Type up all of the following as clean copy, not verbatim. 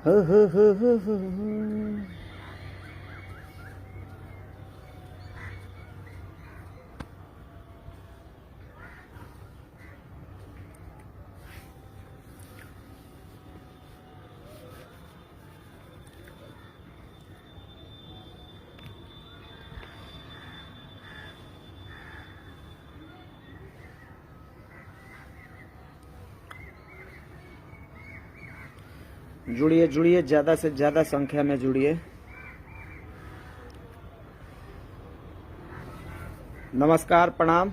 हो। जुड़िए जुड़िए, ज्यादा से ज्यादा संख्या में जुड़िए। नमस्कार, प्रणाम।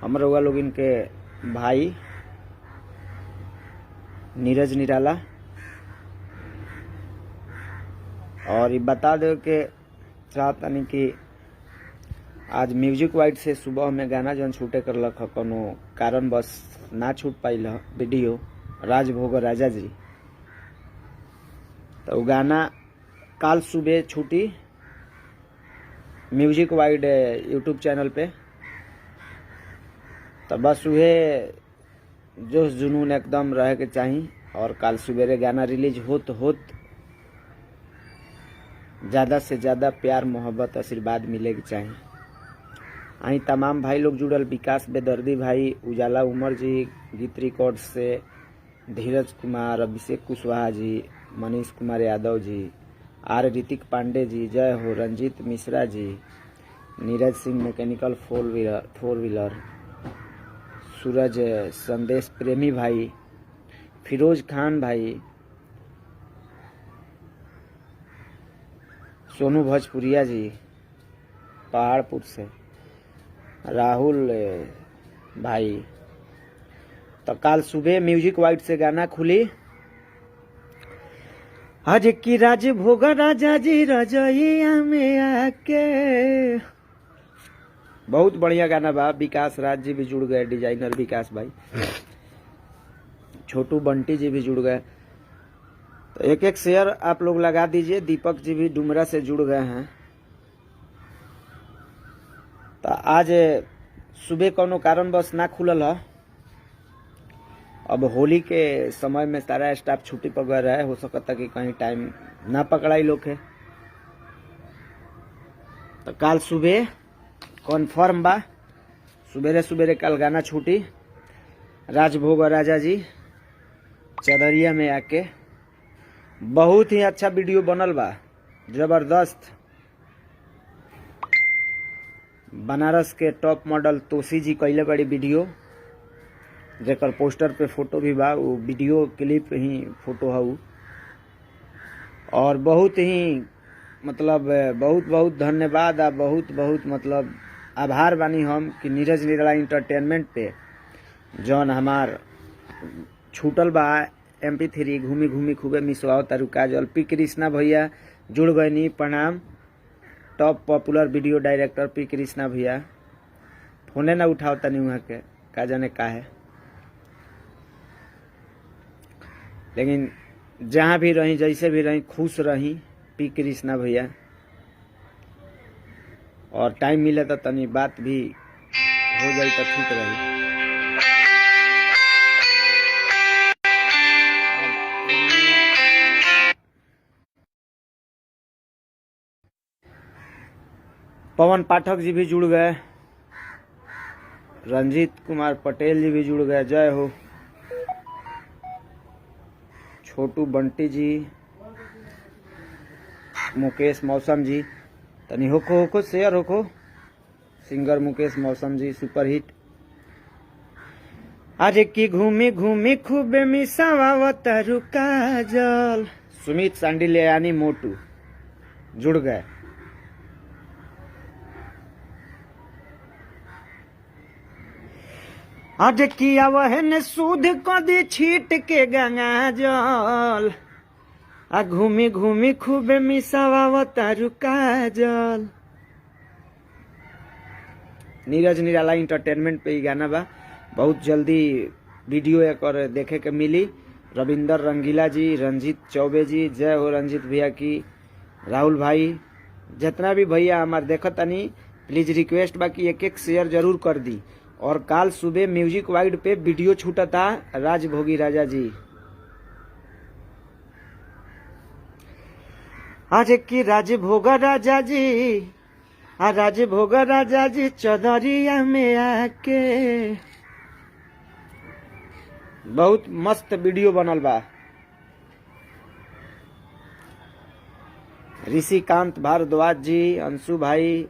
हम रउआ लोग इनके भाई नीरज निराला। और ये बता दे के चाहतनी कि आज म्यूजिक वाइड से सुबह में गाना जौन छूटे करलक, कोनो कारण बस ना छूट पाइल वीडियो राजभोग राजा जी। तो गाना काल सुबह छूटी म्यूजिक वाइड यूट्यूब चैनल पे। तो बस उहे जोश जुनून एकदम रहे के चाहिए। और काल सुबेरे गाना रिलीज होत ज्यादा से ज्यादा प्यार मोहब्बत आशीर्वाद मिले के चाहिए। आई तमाम भाई लोग जुड़ल, विकास बेदर्दी भाई, उजाला उमर जी, गीत रिकॉर्ड से धीरज कुमार, अभिषेक कुशवाहा जी, मनीष कुमार यादव जी, आर ऋतिक पांडे जी, जय हो, रंजीत मिश्रा जी, नीरज सिंह मैकेनिकल फोर व्हीलर, सूरज संदेश प्रेमी भाई, फिरोज खान भाई, सोनू भोजपुरिया जी पहाड़पुर से, राहुल भाई। तो काल सुबह म्यूजिक वाइड से गाना खुली। आज की राजभोग राजा जी रजइया में आके। बहुत बढ़िया गाना बा। विकास राज जी भी जुड़ गए, डिजाइनर विकास भाई, छोटू बंटी जी भी जुड़ गए। तो एक एक शेयर आप लोग लगा दीजिए। दीपक जी भी डुमरा से जुड़ गए हैं। तो आज सुबह कोनो कारण बस ना खुलल है। अब होली के समय में सारा स्टाफ छुट्टी पर गए रहे, हो सकता कि कहीं टाइम ना पकड़ाई लोग है। तो काल सुबह कन्फर्म बा, सुबेरे सुबेरे कल गाना छूटी। राजभोग राजा जी चदरिया में आके बहुत ही अच्छा वीडियो बनल बा, जबरदस्त। बनारस के टॉप मॉडल तोसी जी कैले बड़ी वीडियो, जेकर पोस्टर पे फोटो भी बा, वो वीडियो क्लिप ही फोटो है। और बहुत ही मतलब बहुत बहुत धन्यवाद आ बहुत बहुत मतलब आभार बानी हम कि नीरज निराला इंटरटेनमेंट पे जौन हमार छूटल बा MP3 घूमी घूमी खूबे मिसवाओ तारू काजल पी कृष्णा भैया जुड़ गए नी। प्रणाम। टॉप पॉपुलर वीडियो डायरेक्टर पी कृष्णा भैया, फोने ना उठाओ तनी वहाँ के, का जाने का है। लेकिन जहाँ भी रही, जैसे भी रही, खुश रही पी कृष्णा भैया। और टाइम मिले तो तनी बात भी हो जाए तो ठीक रही। पवन पाठक जी भी जुड़ गए, रंजीत कुमार पटेल जी भी जुड़ गए, जय हो। छोटू बंटी जी, मुकेश मौसम जी, तनी होको शेयर होको। सिंगर मुकेश मौसम जी सुपर हिट। आज की घूमी घूमी खूबे मिसावत काजल, सुमित सांडिले यानी मोटू जुड़ गए। आज किया वह ने सूद को दी छीट के गंगा जल, आ घूमी घूमी खूबे मिसावत काजल। नीरज निराला इंटरटेनमेंट पे ही गाना बा। बहुत जल्दी वीडियो एक और देखे के मिली। रविंदर रंगीला जी, रंजीत चौबे जी, जय हो रंजीत भैया की, राहुल भाई, जितना भी भैया हमारे देखत तनी, प्लीज रिक्वेस्ट बा कि एक एक शेयर जरूर कर दी। और काल सुबह म्यूजिक वाइड पे वीडियो छूटा था राजभोगी राजा जी। आज की राजभोग राजा जी राजभोग राजा जी चौधरिया में आके बहुत मस्त वीडियो बनल बा। ऋषिकांत भारद्वाज जी, अंशु भाई,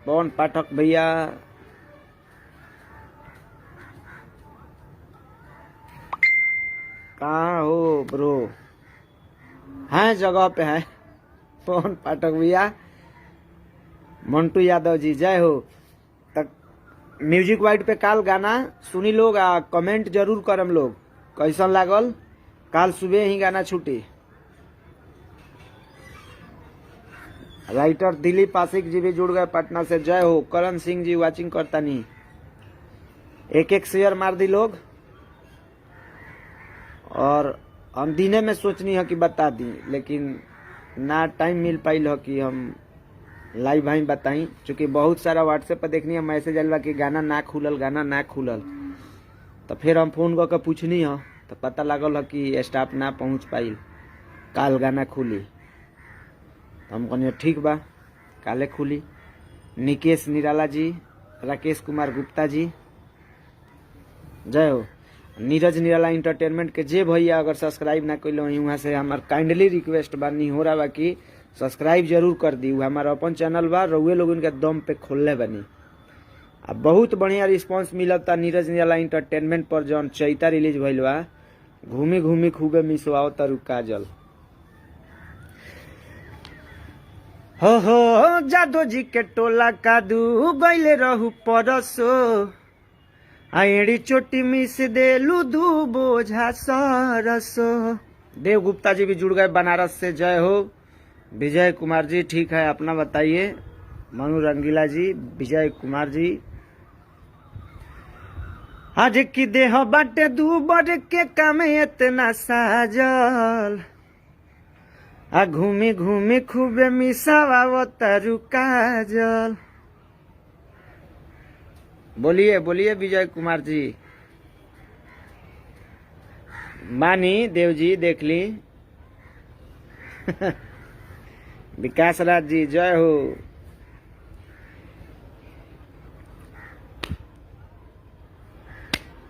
पवन पाठक भैया, कहाँ हो ब्रो? हैं जगह पे है पवन पाठक भैया, मंटू यादव जी, जय हो। तक म्यूजिक वाइड पे काल गाना सुनी लोग, कमेंट जरूर करम लोग कैसन लागल। काल सुबह ही गाना छूटी। राइटर दिलीप आशिक जी भी जुड़ गए पटना से, जय हो। करण सिंह जी वाचिंग करता नहीं, एक एक शेयर मार दी लोग। और हम दिने में सोचनी है कि बता दी, लेकिन ना टाइम मिल पाइल हो कि हम लाइव भाई बताई, चूंकि बहुत सारा व्हाट्सएप पर देखनी है मैसेज आइल बा कि गाना ना खुलल, गाना ना खुलल। तो फिर हम फोन करके पूछनी है तो पता लागल है कि स्टाफ ना पहुंच पाइल, काल गाना खुली। तो हम कहनी ठीक बा, काले खुली। निकेश निराला जी, राकेश कुमार गुप्ता जी, जय हो। नीरज निराला इंटरटेनमेंट के जे भैया अगर सब्सक्राइब ना कैलो वहाँ से हमार काइंडली रिक्वेस्ट बा, नहीं हो रहा बा कि सब्सक्राइब जरूर कर दी। हमारा अपन चैनल बा, रउए लोगन के दम पे खोलने बनी। अब बहुत बढ़िया रिस्पांस मिलता नीरज निराला इंटरटेनमेंट पर, जौन चैता रिलीज भइल बा। घूमी घूमी खूबे मिसवाओ तरु काजल। हो जादो जी के टोला कादू गइले रहू परसो, आएड़ी चोटी मिस देलू दू बोझा सरसो। देव गुप्ता जी भी जुड़ गए बनारस से, जय हो। विजय कुमार जी, ठीक है, अपना बताइए। मनु रंगीला जी, विजय कुमार जी, आज की देह बाटे दू बड़ के काम इतना साजल, घूमी घूमी खूबे मिसावा तरु काजल। बोलिए बोलिए विजय कुमार जी। मानी देव जी देख ली। विकास राज जी, जय हो।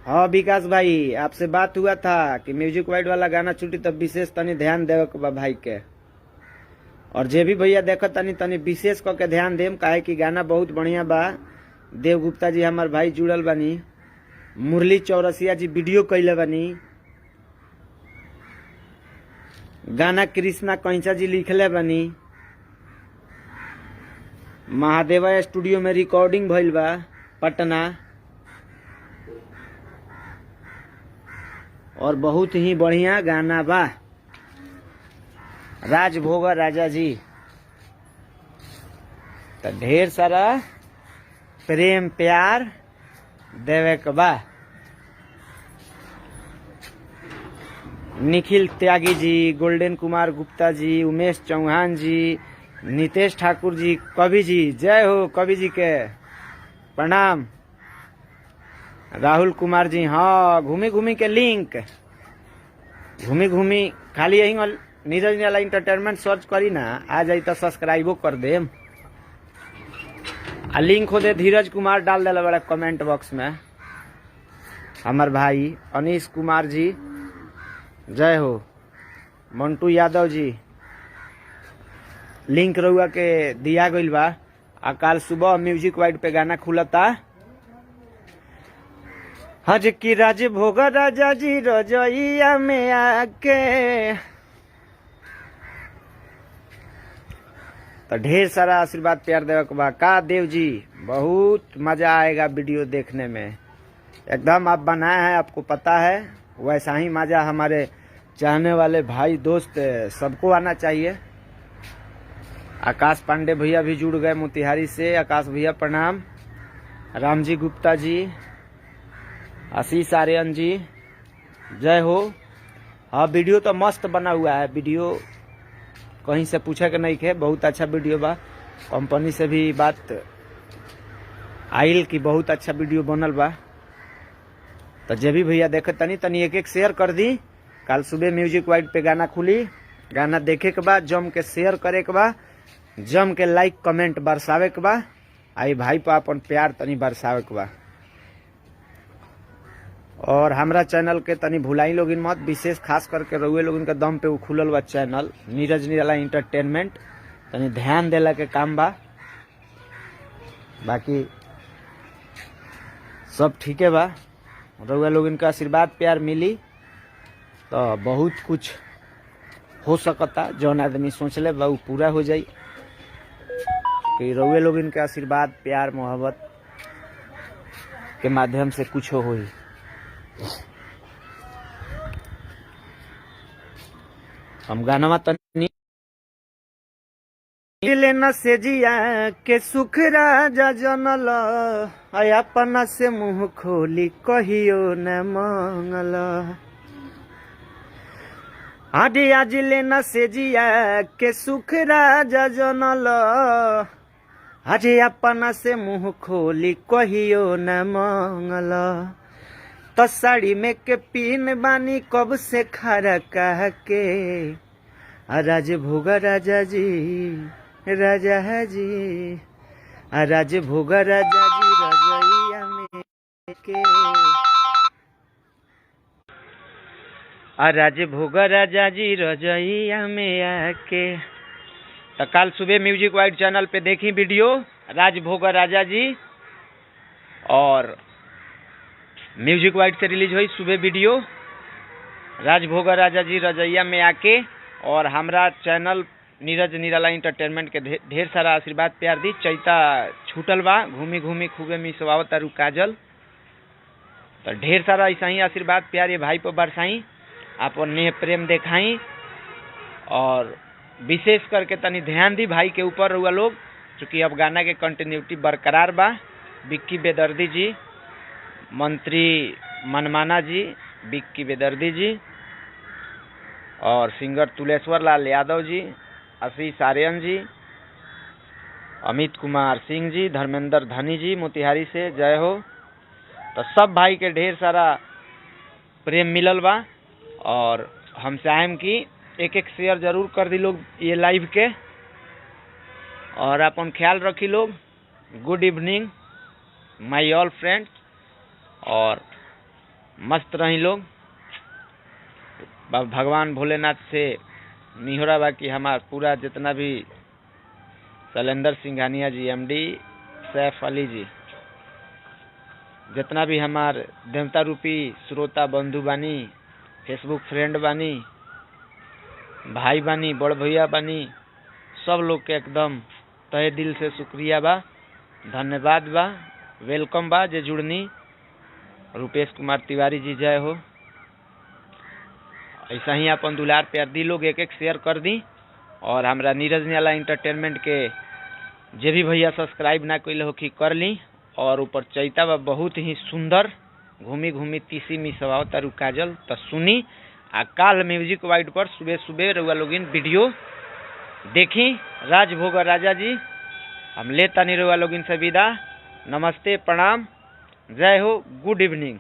हाँ विकास भाई, आपसे बात हुआ था कि म्यूजिक वाइड वाला गाना छूटी तब विशेष तनी ध्यान देवे के बा भाई के। और जे भी भैया देखो तनी तनी विशेष करके ध्यान देम, काहे कि गाना बहुत बढ़िया बा। देव गुप्ता जी हमार भाई जुड़ल बानी, मुरली चौरसिया जी वीडियो कैले बानी, गाना कृष्णा कैंचा जी लिखले बानी, महादेवा स्टूडियो में रिकॉर्डिंग भइल बा पटना। और बहुत ही बढ़िया गाना बा। राजभोग राजा जी, तो ढेर सारा प्रेम प्यार देवे के बा। निखिल त्यागी जी, गोल्डन कुमार गुप्ता जी, उमेश चौहान जी, नितेश ठाकुर जी, कवि जी, जय हो। कवि जी के प्रणाम। राहुल कुमार जी, हाँ घूमी घूमी के लिंक, घूमी घूमी खाली यही नीरज निराला इंटरटेनमेंट सर्च करी ना, आ जाई तो सब्सक्राइबो कर दे। लिंक हो दे धीरज कुमार डाल दे बड़ा कमेंट बॉक्स में। हमार भाई अनीश कुमार जी, जय हो। मंटू यादव जी, लिंक रहुआ के दिया गइल बा। कल सुबह म्यूजिक वाइड पे गाना खुलता। हज की राजभोग राजा जी रजइया में आके, तो ढेर सारा आशीर्वाद प्यार देवे के बा। का देव जी, बहुत मजा आएगा वीडियो देखने में। एकदम आप बनाए हैं, आपको पता है, वैसा ही मजा हमारे चाहने वाले भाई दोस्त सबको आना चाहिए। आकाश पांडे भैया भी जुड़ गए मोतिहारी से, आकाश भैया प्रणाम। रामजी गुप्ता जी, आशीष आर्यन जी, जय हो। हाँ वीडियो तो मस्त बना हुआ है, वीडियो कहीं से पूछे के नहीं है, बहुत अच्छा वीडियो बा। कंपनी से भी बात आइल की बहुत अच्छा वीडियो बनल बा। तो जे भी भैया देखे तनी तनी एक एक शेयर कर दी। कल सुबह म्यूजिक वाइड पे गाना खुली, गाना देखे के बा, जम के शेयर करे के बा, जम के लाइक कमेंट बरसावे के बा, आई भाई पर अपन प्यार तनी बरसावे के बा। और हमरा चैनल के तनी भुलाई लोगिन मत, विशेष खास करके रउए लोगिन के दम पे खुलल बा चैनल नीरज निराला एंटरटेनमेंट, तनी ध्यान देला के काम बा। बाकी सब ठीके बा, रउआ लोगिन का आशीर्वाद प्यार मिली तो बहुत कुछ हो सकता, जौन आदमी सोचले बा उ पूरा हो जाई। कि रउए लोगिन के आशीर्वाद प्यार मोहब्बत के माध्यम से कुछ होई। हम गाना तनी लेना से जिया के सुख राजा जनल, अपना से मुंह खोली कहियो न मंगल। आदि आज लेना से जिया के सुख राजा जनल, अरे अपना से मुंह खोली कहियो न मंगल। तो साड़ी में के पीन बानी कब से खरा कह के, राज भोग राजा जी राजा जी, राज भोग राजा जी रजैया में के, राज भोग राजा जी रजैया में आके। तो कल सुबह म्यूजिक वाइड चैनल पे देखी वीडियो राज भोग राजा जी, और म्यूजिक वाइड से रिलीज हुई सुबह वीडियो राज भोग राजा जी रजैया में आके। और हमरा चैनल नीरज निराला एंटरटेनमेंट के ढेर सारा आशीर्वाद प्यार दी। चैता छूटल बा, घूमी घूमी खूबे मिसवावत तारू काजल, तो ढेर सारा ऐसा ही आशीर्वाद प्यार ये भाई पर बरसाई, अपन नेह प्रेम देखाई। और विशेष करके तनी ध्यान दी भाई के ऊपर रउआ लोग, चूँकि अब गाना के कंटिन्यूटी बरकरार बा। बिक्की बेदर्दी जी, मंत्री मनमाना जी, बिक्की बेदर्दी जी, और सिंगर तुलेश्वर लाल यादव जी, आशीष आर्यन जी, अमित कुमार सिंह जी, धर्मेंद्र धनी जी मोतिहारी से, जय हो। तो सब भाई के ढेर सारा प्रेम मिलल बा, और हम चाहेम कि एक एक शेयर जरूर कर दी लोग ये लाइव के, और अपन ख्याल रखी लोग। गुड इवनिंग माय ऑल फ्रेंड्स, और मस्त रही लोग। भगवान भोलेनाथ से निहोरा बा कि हमार पूरा जितना भी शैलेंद्र सिंघानिया जी, एमडी सैफ अली जी, जितना भी हमार देवता रूपी श्रोता बंधु बानी, फेसबुक फ्रेंड बानी, भाई बानी, बड़ भैया बानी, सब लोग के एकदम तहे दिल से शुक्रिया बा, धन्यवाद बा, वेलकम बा जे जुड़नी। रुपेश कुमार तिवारी जी, जय हो। ऐसा ही अपन दुलार प्यार दी लोग, एक एक शेयर कर दी। और हमरा नीरज निराला एंटरटेनमेंट के जे भी भैया सब्सक्राइब ना कइले हो कि कर ली। और ऊपर चैता बा बहुत ही सुंदर, घूमी घूमी तीसी मिसवाओ तारू काजल, तो सुनी। आ काल म्यूजिक वाइड पर सुबह सुबह रउआ लोगिन वीडियो देखी राज भोग राजा जी। हम लेता नहीं रउआ लोगिन से विदा। नमस्ते, प्रणाम, जय हो, गुड इवनिंग।